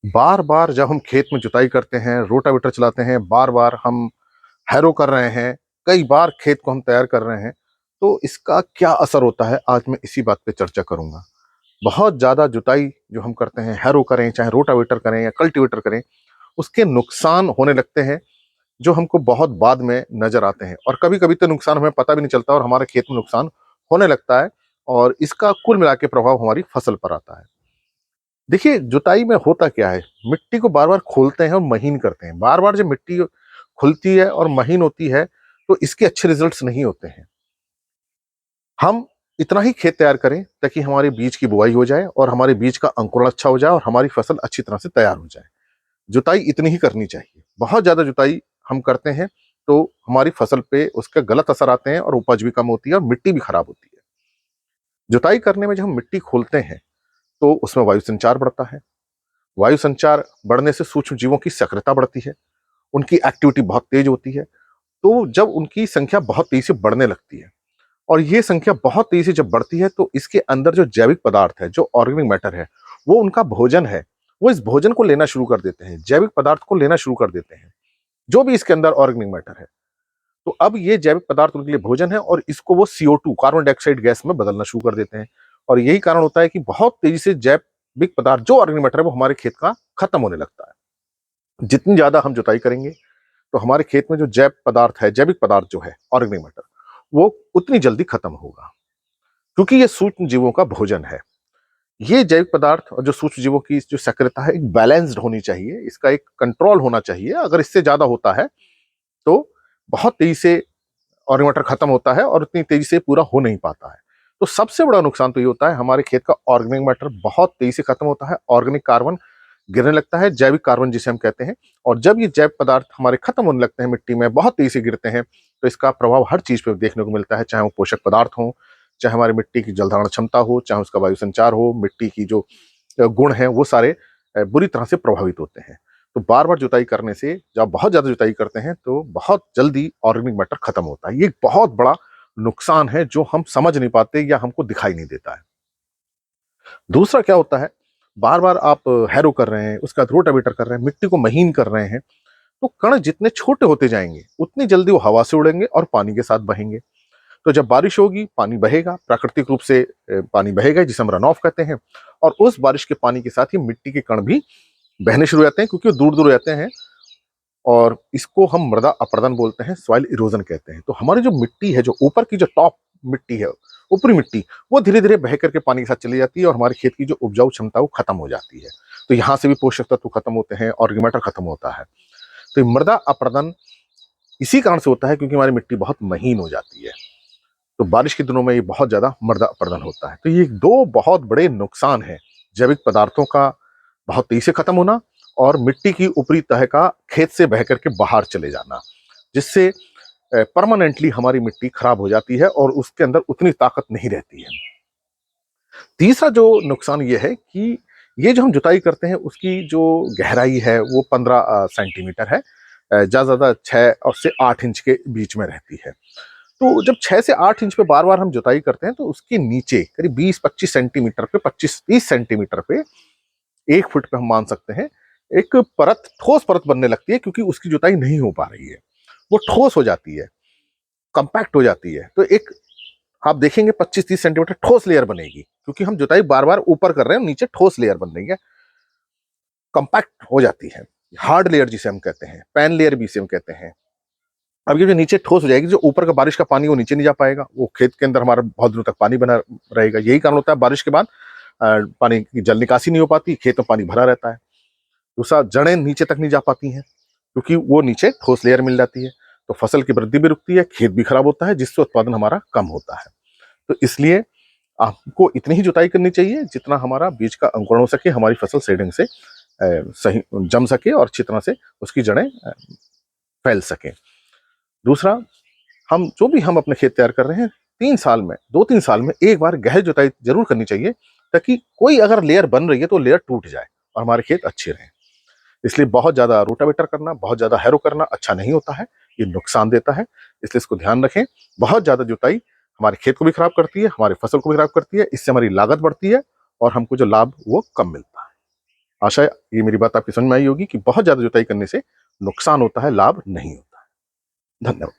बार बार जब हम खेत में जुताई करते हैं, रोटावेटर चलाते हैं, बार बार हम हैरो कर रहे हैं, कई बार खेत को हम तैयार कर रहे हैं, तो इसका क्या असर होता है, आज मैं इसी बात पे चर्चा करूंगा। बहुत ज्यादा जुताई जो हम करते हैं, हैरो करें चाहे रोटावेटर करें या कल्टीवेटर करें, उसके नुकसान होने लगते हैं जो हमको बहुत बाद में नजर आते हैं, और कभी कभी तो नुकसान हमें पता भी नहीं चलता और हमारे खेत में नुकसान होने लगता है, और इसका कुल मिला के प्रभाव हमारी फसल पर आता है। देखिए, जुताई में होता क्या है, मिट्टी को बार बार खोलते हैं और महीन करते हैं। बार बार जब मिट्टी खुलती है और महीन होती है, तो इसके अच्छे रिजल्ट्स नहीं होते हैं। हम इतना ही खेत तैयार करें ताकि हमारे बीज की बुआई हो जाए और हमारे बीज का अंकुरण अच्छा हो जाए और हमारी फसल अच्छी तरह से तैयार हो जाए। जुताई इतनी ही करनी चाहिए। बहुत ज्यादा जुताई हम करते हैं तो हमारी फसल पे उसका गलत असर आते हैं और उपज भी कम होती है और मिट्टी भी खराब होती है। जुताई करने में जब हम मिट्टी खोलते हैं तो उसमें वायु संचार बढ़ता है। वायु संचार बढ़ने से सूक्ष्म जीवों की सक्रियता बढ़ती है, उनकी एक्टिविटी बहुत तेज होती है। तो जब उनकी संख्या बहुत तेजी से बढ़ने लगती है, और ये संख्या बहुत तेजी से जब बढ़ती है, तो इसके अंदर जो जैविक पदार्थ है, जो ऑर्गेनिक मैटर है, वो उनका भोजन है। वो इस भोजन को लेना शुरू कर देते हैं, जैविक पदार्थ को लेना शुरू कर देते हैं, जो भी इसके अंदर ऑर्गेनिक मैटर है। तो अब ये जैविक पदार्थ उनके लिए भोजन है और इसको वो CO2 कार्बन डाइऑक्साइड गैस में बदलना शुरू कर देते हैं। और यही कारण होता है कि बहुत तेजी से जैविक पदार्थ जो ऑर्गेनिक मैटर है वो हमारे खेत का खत्म होने लगता है। जितनी ज्यादा हम जुताई करेंगे, तो हमारे खेत में जो जैव पदार्थ है, जैविक पदार्थ जो है, ऑर्गेनिक मैटर, वो उतनी जल्दी खत्म होगा, क्योंकि ये सूक्ष्म जीवों का भोजन है। ये जैविक पदार्थ और जो सूक्ष्म जीवों की जो सक्रियता है, एक बैलेंस्ड होनी चाहिए, इसका एक कंट्रोल होना चाहिए। अगर इससे ज्यादा होता है तो बहुत तेजी से ऑर्गेनिक मैटर खत्म होता है और उतनी तेजी से पूरा हो नहीं पाता है। तो सबसे बड़ा नुकसान तो ये होता है, हमारे खेत का ऑर्गेनिक मैटर बहुत तेजी से खत्म होता है, ऑर्गेनिक कार्बन गिरने लगता है, जैविक कार्बन जिसे हम कहते हैं। और जब ये जैव पदार्थ हमारे खत्म होने लगते हैं, मिट्टी में बहुत तेजी से गिरते हैं, तो इसका प्रभाव हर चीज पे देखने को मिलता है, चाहे वो पोषक पदार्थ हो, चाहे हमारी मिट्टी की जल धारण क्षमता हो, चाहे उसका वायु संचार हो, मिट्टी की जो गुण है वो सारे बुरी तरह से प्रभावित होते हैं। तो बार बार जुताई करने से, जब बहुत ज्यादा जुताई करते हैं, तो बहुत जल्दी ऑर्गेनिक मैटर खत्म होता है। ये एक बहुत बड़ा नुकसान है जो हम समझ नहीं पाते या हमको दिखाई नहीं देता है। दूसरा क्या होता है, बार बार आप हैरो कर रहे हैं, उसका रोटावेटर कर रहे हैं, मिट्टी को महीन कर रहे हैं, तो कण जितने छोटे होते जाएंगे उतनी जल्दी वो हवा से उड़ेंगे और पानी के साथ बहेंगे। तो जब बारिश होगी, पानी बहेगा, प्राकृतिक रूप से पानी बहेगा, जिसे हम रन ऑफ कहते हैं। और उस बारिश के पानी के साथ ही मिट्टी के कण भी बहने शुरू हो जाते हैं, क्योंकि वो दूर दूर रहते हैं। और इसको हम मृदा अपरदन बोलते हैं, सॉइल इरोजन कहते हैं। तो हमारी जो मिट्टी है, जो ऊपर की जो टॉप मिट्टी है, ऊपरी मिट्टी, वो धीरे धीरे बह करके पानी के साथ चली जाती है और हमारे खेत की जो उपजाऊ क्षमता वो खत्म हो जाती है। तो यहाँ से भी पोषक तत्व खत्म होते हैं, ऑर्गेनिक मैटर खत्म होता है। तो ये मृदा अपरदन इसी कारण से होता है, क्योंकि हमारी मिट्टी बहुत महीन हो जाती है। तो बारिश के दिनों में ये बहुत ज्यादा मृदा अपरदन होता है। तो ये दो बहुत बड़े नुकसान हैं, जैविक पदार्थों का बहुत तेजी से खत्म होना और मिट्टी की ऊपरी तह का खेत से बह करके बाहर चले जाना, जिससे परमानेंटली हमारी मिट्टी खराब हो जाती है और उसके अंदर उतनी ताकत नहीं रहती है। तीसरा जो नुकसान ये है कि ये जो हम जुताई करते हैं, उसकी जो गहराई है वो 15 सेंटीमीटर है, ज्यादा ज्यादा 6 और से 8 इंच के बीच में रहती है। तो जब 6 से 8 इंच पे बार बार हम जुताई करते हैं, तो उसके नीचे करीब 20-25 सेंटीमीटर पे, 25-30 सेंटीमीटर पे, 1 फुट पे हम मान सकते हैं, एक परत, ठोस परत बनने लगती है, क्योंकि उसकी जुताई नहीं हो पा रही है। वो ठोस हो जाती है, कंपैक्ट हो जाती है। तो एक, आप देखेंगे 25-30 सेंटीमीटर ठोस लेयर बनेगी, क्योंकि हम जुताई बार बार ऊपर कर रहे हैं, नीचे ठोस लेयर बन रही है, कंपैक्ट हो जाती है। हार्ड लेयर जिसे हम कहते हैं, पैन लेयर भी इसे हम कहते हैं। अब ये जो नीचे ठोस हो जाएगी, जो ऊपर का बारिश का पानी वो नीचे नहीं जा पाएगा, वो खेत के अंदर हमारा बहुत दिनों तक पानी बना रहेगा। यही कारण होता है बारिश के बाद पानी की जल निकासी नहीं हो पाती, खेत में पानी भरा रहता है। दूसरा, जड़ें नीचे तक नहीं जा पाती हैं, क्योंकि वो नीचे ठोस लेयर मिल जाती है। तो फसल की वृद्धि भी रुकती है, खेत भी खराब होता है, जिससे उत्पादन हमारा कम होता है। तो इसलिए आपको इतनी ही जुताई करनी चाहिए जितना हमारा बीज का अंकुरण हो सके, हमारी फसल सीडिंग से सही जम सके और अच्छी तरह से उसकी जड़ें फैल सकें। दूसरा, हम अपने खेत तैयार कर रहे हैं, 3 साल में, 2-3 साल में एक बार गहरी जुताई जरूर करनी चाहिए, ताकि कोई अगर लेयर बन रही है तो लेयर टूट जाए और हमारे खेत अच्छे रहें। इसलिए बहुत ज्यादा रोटावेटर करना, बहुत ज्यादा हैरो करना अच्छा नहीं होता है, ये नुकसान देता है। इसलिए इसको ध्यान रखें। बहुत ज्यादा जुताई हमारे खेत को भी खराब करती है, हमारी फसल को भी खराब करती है, इससे हमारी लागत बढ़ती है और हमको जो लाभ वो कम मिलता है। आशा है ये मेरी बात आपकी समझ में आई होगी कि बहुत ज़्यादा जुताई करने से नुकसान होता है, लाभ नहीं होता है। धन्यवाद।